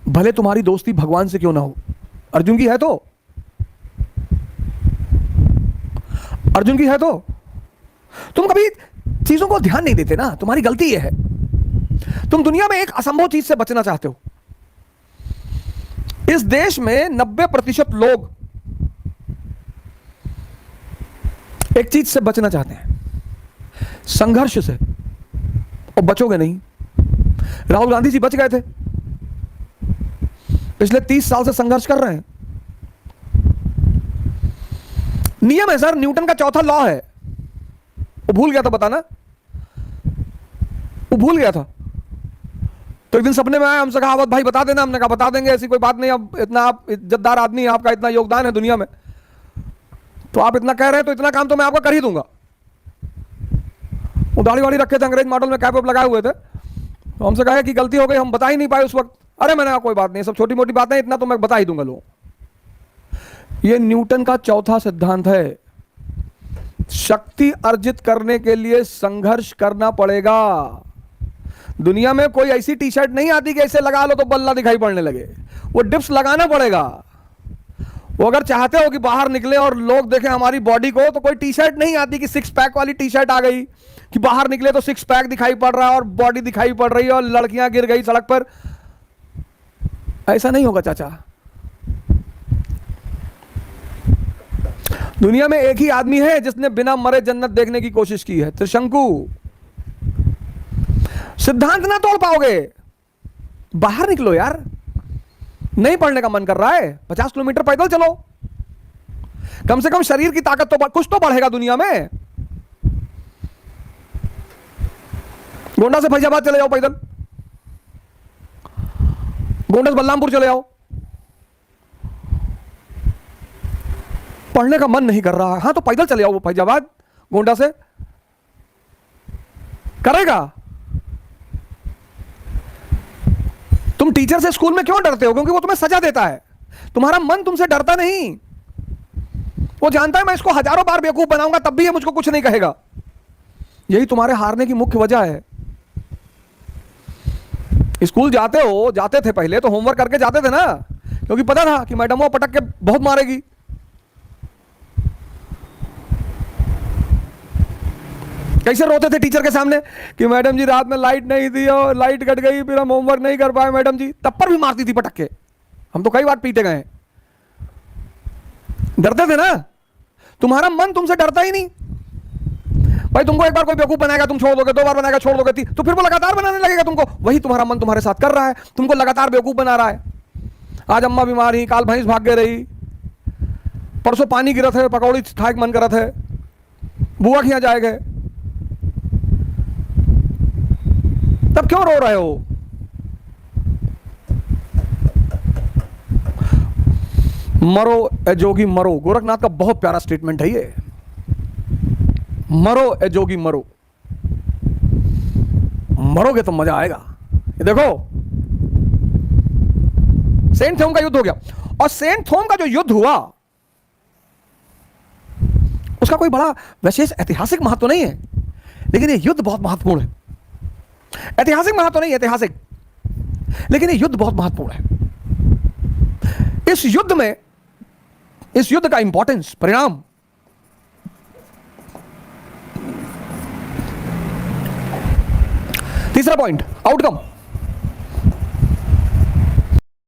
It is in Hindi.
भले तुम्हारी दोस्ती भगवान से क्यों ना हो। अर्जुन की है तो, अर्जुन की है तो। तुम कभी चीजों को ध्यान नहीं देते ना, तुम्हारी गलती यह है। तुम दुनिया में एक असंभव चीज से बचना चाहते हो। इस देश में 90% लोग एक चीज से बचना चाहते हैं, संघर्ष से, और बचोगे नहीं। राहुल गांधी जी बच गए थे, पिछले 30 साल से संघर्ष कर रहे हैं। नियम है सर, न्यूटन का चौथा लॉ है। वो भूल गया था बताना, वो भूल गया था। तो एक दिन सपने में आया, हमसे कहा अवध भाई बता देना। हमने कहा बता देंगे, ऐसी कोई बात नहीं। अब इतना आप इज्जतदार आदमी हैं, आपका इतना योगदान है दुनिया में, तो आप इतना कह रहे हैं तो इतना काम तो मैं आपका कर ही दूंगा। वो दाढ़ी वाड़ी रखे थे, अंग्रेज मॉडल में कैप वैप लगाए हुए थे। तो हमसे कहा कि गलती हो गई, हम बता ही नहीं पाए उस वक्त। अरे मैंने कहा कोई बात नहीं, सब छोटी मोटी बातें, इतना तो मैं बता ही दूंगा लोगों। ये न्यूटन का चौथा सिद्धांत है। शक्ति अर्जित करने के लिए संघर्ष करना पड़ेगा। दुनिया में कोई ऐसी टी शर्ट नहीं आती कि ऐसे लगा लो तो बल्ला दिखाई पड़ने लगे। वो डिप्स लगाना पड़ेगा। वो अगर चाहते हो कि बाहर निकले और लोग देखें हमारी बॉडी को, तो कोई टी शर्ट नहीं आती कि 6 पैक वाली टी शर्ट आ गई कि बाहर निकले तो 6 पैक दिखाई पड़ रहा है और बॉडी दिखाई पड़ रही है और लड़कियां गिर गई सड़क पर। ऐसा नहीं होगा चाचा। दुनिया में एक ही आदमी है जिसने बिना मरे जन्नत देखने की कोशिश की है, त्रिशंकु। सिद्धांत ना तोड़ पाओगे, बाहर निकलो यार। नहीं पढ़ने का मन कर रहा है, 50 किलोमीटर पैदल चलो। कम से कम शरीर की ताकत तो कुछ तो बढ़ेगा दुनिया में। गोंडा से फैजाबाद चले जाओ पैदल, गोंडा से बलरामपुर चले जाओ। पढ़ने का मन नहीं कर रहा है, हाँ तो पैदल चले जाओ। वो फैजाबाद गोंडा से करेगा। तुम टीचर से स्कूल में क्यों डरते हो? क्योंकि वो तुम्हें सजा देता है। तुम्हारा मन तुमसे डरता नहीं। वो जानता है मैं इसको हजारों बार बेवकूफ बनाऊंगा तब भी ये मुझको कुछ नहीं कहेगा। यही तुम्हारे हारने की मुख्य वजह है। स्कूल जाते थे पहले तो होमवर्क करके जाते थे ना, क्योंकि पता था कि मैडम वो पटक के बहुत मारेगी। कैसे रोते थे टीचर के सामने कि मैडम जी रात में लाइट नहीं थी और लाइट कट गई, फिर हम होमवर्क नहीं कर पाए मैडम जी। तब पर भी मारती थी पटक के। हम तो कई बार पीटे गए। डरते थे ना। तुम्हारा मन तुमसे डरता ही नहीं। भाई तुमको एक बार कोई बेवकूफ बनाएगा तुम छोड़ दोगे, 2 बार बनाएगा छोड़ दोगे, तो फिर वो लगातार बनाने लगेगा तुमको। वही तुम्हारा मन तुम्हारे साथ कर रहा है, तुमको लगातार बेवकूफ बना रहा है। आज अम्मा बीमार ही, काल भैंस भाग के रही, परसों पानी गिरा था, पकौड़ी खाए मन करा था, बुआ के यहां जाए गए, तब क्यों रो रहे हो? मरो ए जोगी मरो। गोरखनाथ का बहुत प्यारा स्टेटमेंट है ये। मरो ए जोगी मरो। मरोगे तो मजा आएगा। ये देखो सेंट थॉम का युद्ध हो गया, और सेंट थॉम का जो युद्ध हुआ उसका कोई बड़ा विशेष ऐतिहासिक महत्व नहीं है, लेकिन ये युद्ध बहुत महत्वपूर्ण है। ऐतिहासिक महत्व नहीं, ऐतिहासिक, लेकिन ये युद्ध बहुत महत्वपूर्ण है। इस युद्ध में, इस युद्ध का इंपॉर्टेंस, परिणाम, तीसरा पॉइंट, आउटकम।